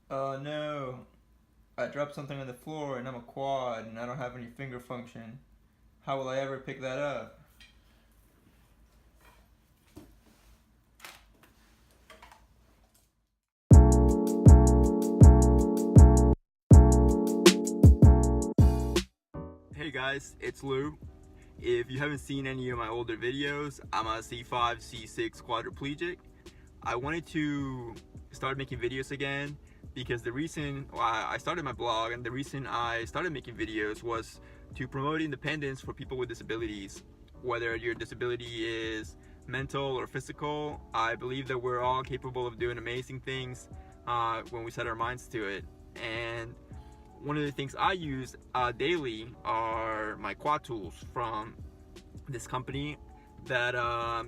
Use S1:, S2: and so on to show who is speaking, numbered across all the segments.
S1: Oh no, I dropped something on the floor and I'm a quad and I don't have any finger function. How will I ever pick that up? Hey guys, it's Lou. If you haven't seen any of my older videos, I'm a C5-C6 quadriplegic. I wanted to start making videos again because the reason I started my blog and the reason I started making videos was to promote independence for people with disabilities. Whether your disability is mental or physical, I believe that we're all capable of doing amazing things when we set our minds to it. And one of the things I use daily are my QUADTOOls from this company that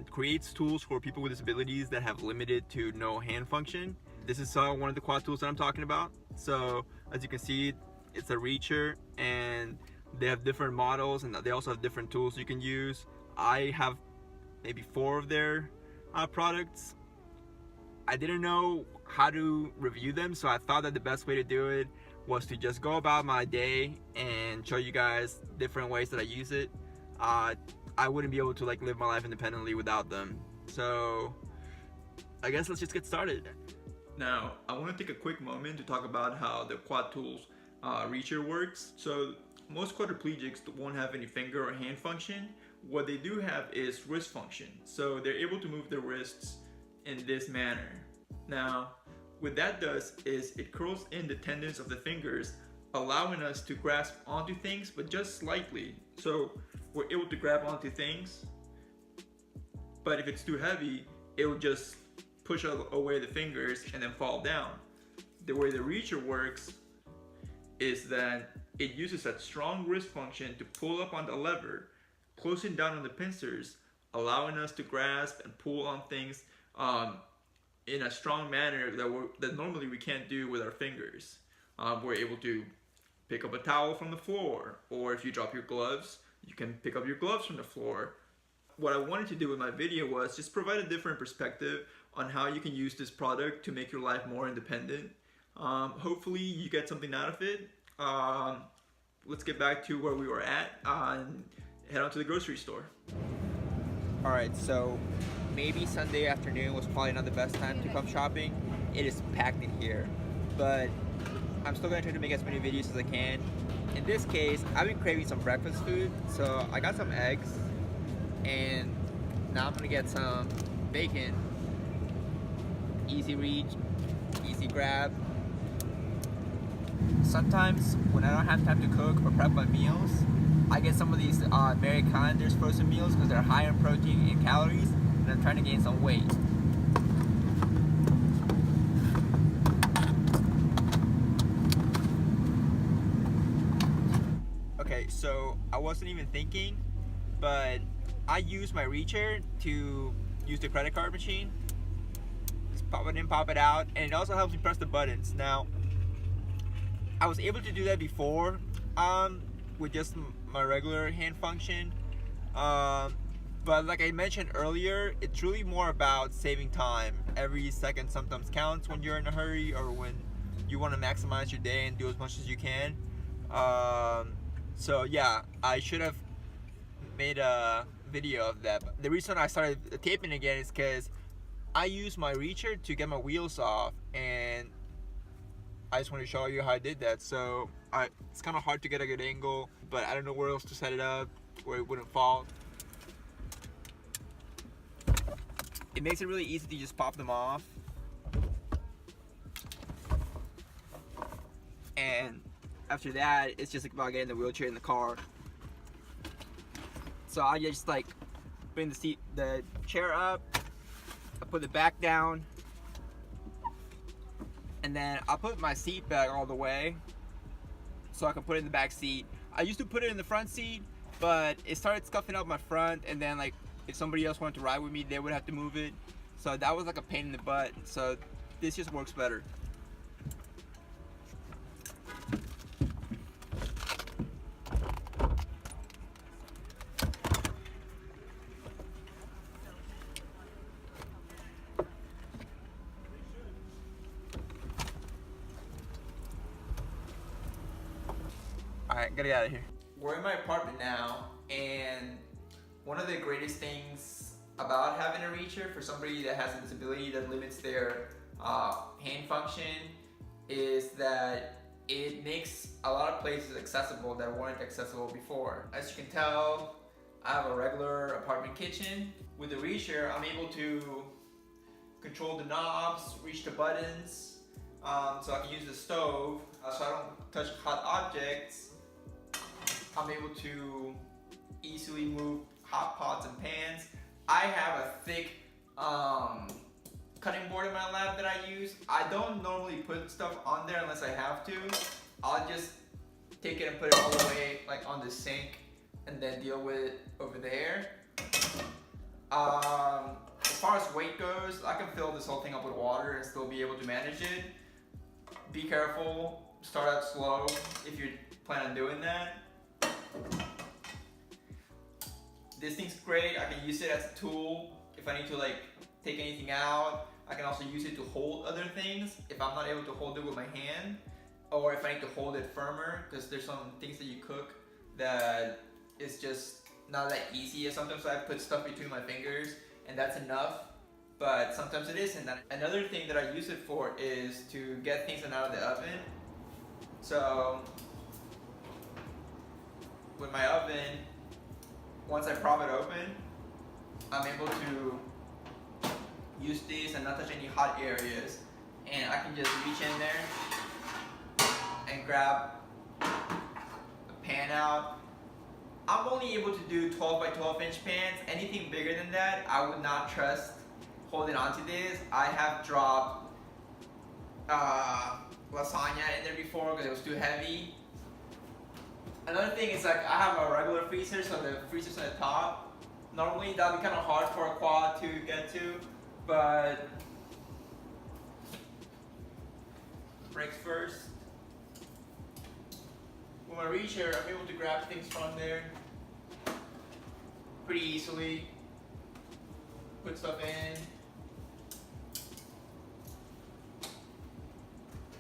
S1: creates tools for people with disabilities that have limited to no hand function. This is one of the QUADTOOls that I'm talking about. So as you can see, it's a reacher and they have different models and they also have different tools you can use. I have maybe 4 of their products. I didn't know how to review them, so I thought that the best way to do it was to just go about my day and show you guys different ways that I use it. I wouldn't be able to live my life independently without them. So I guess let's just get started. Now, I want to take a quick moment to talk about how the QUADTOOLS reacher works. So most quadriplegics won't have any finger or hand function. What they do have is wrist function. So they're able to move their wrists in this manner. Now, what that does is it curls in the tendons of the fingers, allowing us to grasp onto things, but just slightly. So we're able to grab onto things, but if it's too heavy, it will just push away the fingers and then fall down. The way the reacher works is that it uses that strong wrist function to pull up on the lever, closing down on the pincers, allowing us to grasp and pull on things in a strong manner that normally we can't do with our fingers. We're able to pick up a towel from the floor, or if you drop your gloves, you can pick up your gloves from the floor. What I wanted to do with my video was just provide a different perspective on how you can use this product to make your life more independent. Hopefully you get something out of it. Let's get back to where we were at and head on to the grocery store. Alright, so maybe Sunday afternoon was probably not the best time to come shopping. It is packed in here, but I'm still going to try to make as many videos as I can. In this case, I've been craving some breakfast food, so I got some eggs, and now I'm going to get some bacon. Easy reach, easy grab. Sometimes when I don't have time to cook or prep my meals, I get some of these Mary Callender's frozen meals because they're high in protein and calories, and I'm trying to gain some weight. Okay, so I wasn't even thinking, but I use my reacher to use the credit card machine. Just pop it in, pop it out, and it also helps me press the buttons. Now, I was able to do that before with just my regular hand function, but like I mentioned earlier, it's really more about saving time. Every second sometimes counts when you're in a hurry or when you want to maximize your day and do as much as you can. So yeah, I should have made a video of that. But the reason I started taping again is because I use my reacher to get my wheels off, and I just want to show you how I did that. So it's kind of hard to get a good angle, but I don't know where else to set it up where it wouldn't fall. It makes it really easy to just pop them off. And after that, it's just about getting the wheelchair in the car. So I just bring the chair up, I put the back down, and then I'll put my seat back all the way so I can put it in the back seat. I used to put it in the front seat, but it started scuffing up my front, and then if somebody else wanted to ride with me, they would have to move it. So that was a pain in the butt. So this just works better. Alright, gotta get out of here.
S2: We're in my apartment now, and one of the greatest things about having a reacher for somebody that has a disability that limits their hand function is that it makes a lot of places accessible that weren't accessible before. As you can tell, I have a regular apartment kitchen. With the reacher, I'm able to control the knobs, reach the buttons, so I can use the stove so I don't touch hot objects. I'm able to easily move hot pots and pans. I have a thick cutting board in my lab that I use. I don't normally put stuff on there unless I have to. I'll just take it and put it all the way like on the sink and then deal with it over there. As far as weight goes, I can fill this whole thing up with water and still be able to manage it. Be careful, start out slow if you plan on doing that. This thing's great. I can use it as a tool if I need to like take anything out. I can also use it to hold other things if I'm not able to hold it with my hand, or if I need to hold it firmer, because there's some things that you cook that is just not that easy. Sometimes I put stuff between my fingers and that's enough, but sometimes it isn't. Another thing that I use it for is to get things out of the oven. So with my oven, once I prop it open, I'm able to use this and not touch any hot areas, and I can just reach in there and grab the pan out. I'm only able to do 12 by 12 inch pans. Anything bigger than that, I would not trust holding onto this. I have dropped lasagna in there before because it was too heavy. Another thing is like I have a regular freezer, so the freezer's on the top. Normally that would be kind of hard for a quad to get to, but breaks first. With my reacher, I'm able to grab things from there pretty easily. Put stuff in.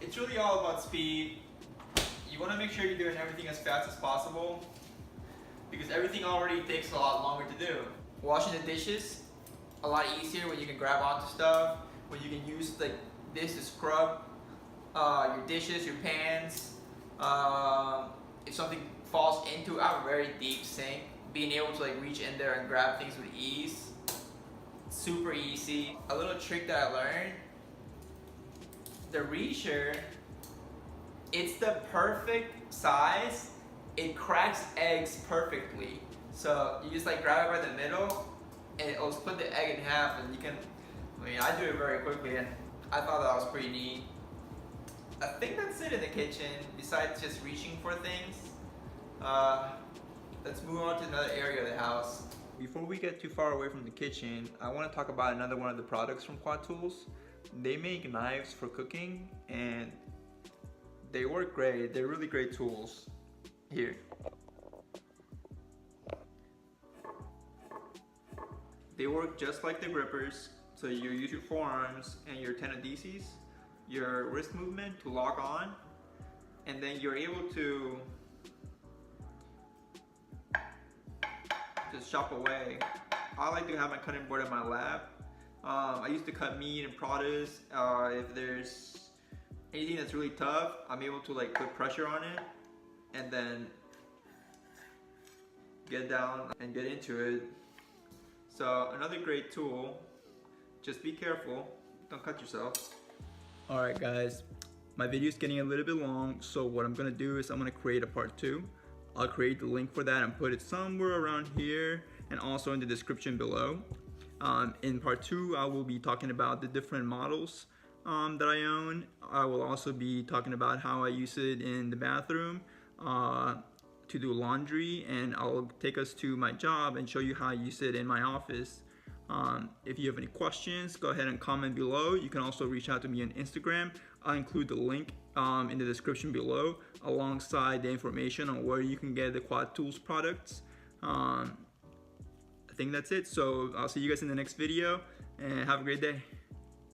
S2: It's really all about speed. You want to make sure you're doing everything as fast as possible because everything already takes a lot longer to do. Washing the dishes, a lot easier when you can grab onto stuff, when you can use like this to scrub your dishes, your pans. If something falls into, I have a very deep sink. Being able to like reach in there and grab things with ease, super easy. A little trick that I learned, the reacher, it's the perfect size. It cracks eggs perfectly. So you just like grab it by the middle and it'll split the egg in half, and you can, I do it very quickly and I thought that was pretty neat. I think that's it in the kitchen, besides just reaching for things. Let's move on to another area of the house. Before we get too far away from the kitchen, I want to talk about another one of the products from QUADTOOLS. They make knives for cooking and they work great. They're really great tools. Here. They work just like the grippers, so you use your forearms and your tenodesis, your wrist movement to lock on, and then you're able to just chop away. I like to have my cutting board in my lap. I used to cut meat and produce. If there's anything that's really tough, I'm able to like put pressure on it and then get down and get into it. So another great tool, just be careful, don't cut yourself. Alright guys, my video is getting a little bit long, so what I'm gonna do is I'm gonna create a part 2. I'll create the link for that and put it somewhere around here and also in the description below. In part 2, I will be talking about the different models that I own. I will also be talking about how I use it in the bathroom to do laundry, and I'll take us to my job and show you how I use it in my office. If you have any questions, go ahead and comment below. You can also reach out to me on Instagram. I'll include the link in the description below alongside the information on where you can get the QUADTOOLS products. I think that's it. So I'll see you guys in the next video and have a great day.